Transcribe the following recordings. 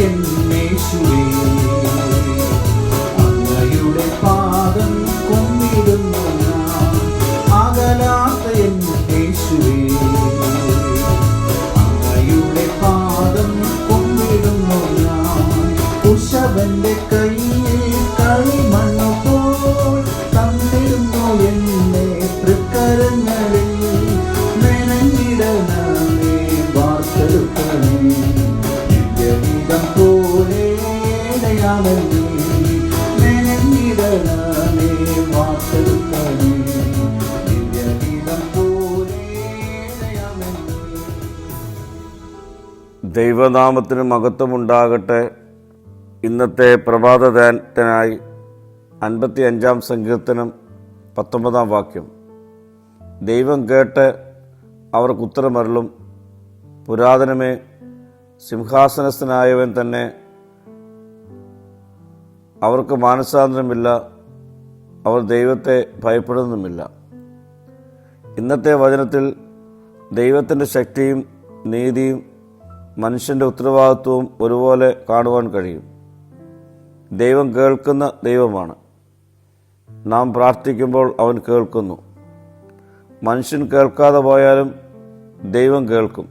എന്നേശുവേ, അങ്ങയുടെ പാദം കുമ്പിടുന്നു ഞാൻ. അകലാത്ത എന്നേശുവേ, അങ്ങയുടെ പാദം കുമ്പിടുന്നു ഞാൻ. കുശവന്റെ കയ്യിൽ കളിമണ്ണു പോൽ തന്നിടുന്നു എന്നെ തൃക്കരങ്ങളിൽ. മെനഞ്ഞിടണമേ വാർത്തെടുക്കണേ, ദിവ്യഗീതം പോലെ ഇടയാമല്ലേ. മെനഞ്ഞിടണമേ വാർത്തെടുക്കണേ, ദിവ്യഗീതം പോലെ ഇടയാമല്ലേ. ദൈവനാമത്തിന് മഹത്വമുണ്ടാകട്ടെ. ഇന്നത്തെ പ്രഭാതധ്യാനത്തിനായി 55-ാം സങ്കീർത്തനം 19-ാം വാക്യം. ദൈവം കേട്ട് അവർക്ക് ഉത്തരമരുളും, പുരാതനമേ സിംഹാസനസ്ഥനായവൻ തന്നെ. അവർക്ക് മാനസാന്തരമില്ല, അവർ ദൈവത്തെ ഭയപ്പെടുന്നുമില്ല. ഇന്നത്തെ വചനത്തിൽ ദൈവത്തിൻ്റെ ശക്തിയും നീതിയും മനുഷ്യൻ്റെ ഉത്തരവാദിത്വവും ഒരുപോലെ കാണുവാൻ കഴിയും. ദൈവം കേൾക്കുന്ന ദൈവമാണ്. നാം പ്രാർത്ഥിക്കുമ്പോൾ അവൻ കേൾക്കുന്നു. മനുഷ്യൻ കേൾക്കാതെ പോയാലും ദൈവം കേൾക്കും.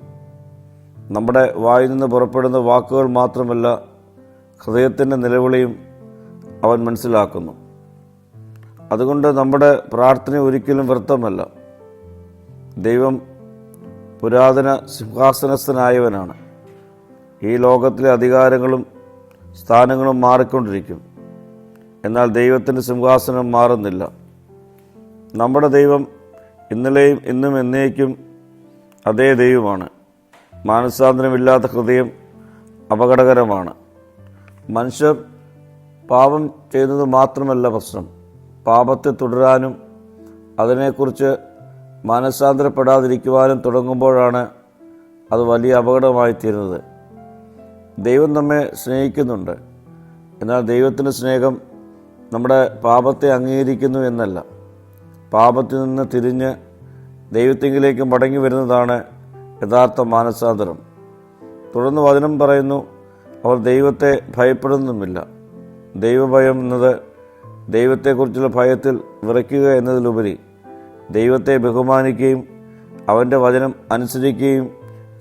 നമ്മുടെ വായിൽ നിന്ന് പുറപ്പെടുന്ന വാക്കുകൾ മാത്രമല്ല, ഹൃദയത്തിൻ്റെ നിലവിളിയും അവൻ മനസ്സിലാക്കുന്നു. അതുകൊണ്ട് നമ്മുടെ പ്രാർത്ഥന ഒരിക്കലും വ്യർത്ഥമല്ല. ദൈവം പുരാതന സിംഹാസനസ്ഥനായവനാണ്. ഈ ലോകത്തിലെ അധികാരങ്ങളും സ്ഥാനങ്ങളും മാറിക്കൊണ്ടിരിക്കും, എന്നാൽ ദൈവത്തിൻ്റെ സിംഹാസനം മാറുന്നില്ല. നമ്മുടെ ദൈവം ഇന്നലെയും ഇന്നും എന്നേക്കും അതേ ദൈവമാണ്. മാനസാന്തരമില്ലാത്ത ഹൃദയം അപകടകരമാണ്. മനുഷ്യർ പാപം ചെയ്യുന്നത് മാത്രമല്ല പ്രശ്നം, പാപത്തെ തുടരാനും അതിനെക്കുറിച്ച് മാനസാന്തരപ്പെടാതിരിക്കുവാനും തുടങ്ങുമ്പോഴാണ് അത് വലിയ അപകടമായി തീരുന്നത്. ദൈവം നമ്മെ സ്നേഹിക്കുന്നുണ്ട്, എന്നാൽ ദൈവത്തിൻ്റെ സ്നേഹം നമ്മുടെ പാപത്തെ അംഗീകരിക്കുന്നു എന്നല്ല. പാപത്തിൽ നിന്ന് തിരിഞ്ഞ് ദൈവത്തിങ്കിലേക്ക് മടങ്ങി വരുന്നതാണ് യഥാർത്ഥ മാനസാന്തരം. തുടർന്ന് വചനം പറയുന്നു, അവർ ദൈവത്തെ ഭയപ്പെടുന്നുമില്ല. ദൈവഭയം എന്നത് ദൈവത്തെക്കുറിച്ചുള്ള ഭയത്തിൽ വിറയ്ക്കുക എന്നതിലുപരി ദൈവത്തെ ബഹുമാനിക്കുകയും അവൻ്റെ വചനം അനുസരിക്കുകയും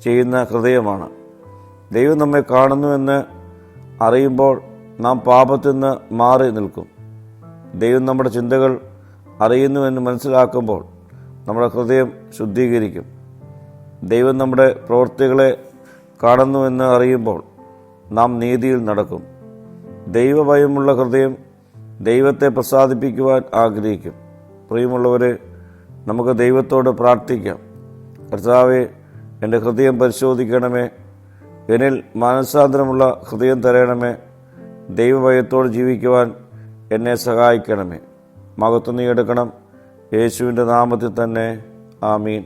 ചെയ്യുന്ന ഹൃദയമാണ്. ദൈവം നമ്മെ കാണുന്നുവെന്ന് അറിയുമ്പോൾ നാം പാപത്തിൽ നിന്ന് മാറി നിൽക്കും. ദൈവം നമ്മുടെ ചിന്തകൾ അറിയുന്നുവെന്ന് മനസ്സിലാക്കുമ്പോൾ നമ്മുടെ ഹൃദയം ശുദ്ധീകരിക്കും. ദൈവം നമ്മുടെ പ്രവൃത്തികളെ കാണുന്നുവെന്ന് അറിയുമ്പോൾ നാം നീതിയിൽ നടക്കും. ദൈവഭയമുള്ള ഹൃദയം ദൈവത്തെ പ്രസാദിപ്പിക്കുവാൻ ആഗ്രഹിക്കും. പ്രിയമുള്ളവരെ, നമുക്ക് ദൈവത്തോട് പ്രാർത്ഥിക്കാം. കർത്താവേ, എൻ്റെ ഹൃദയം പരിശോധിക്കണമേ, എന്നിൽ മാനസാന്തരമുള്ള ഹൃദയം തരണമേ, ദൈവഭയത്തോട് ജീവിക്കുവാൻ എന്നെ സഹായിക്കണമേ. മഹത്വം നീ എടുക്കണം. യേശുവിൻ്റെ നാമത്തിൽ തന്നെ. ആമീൻ.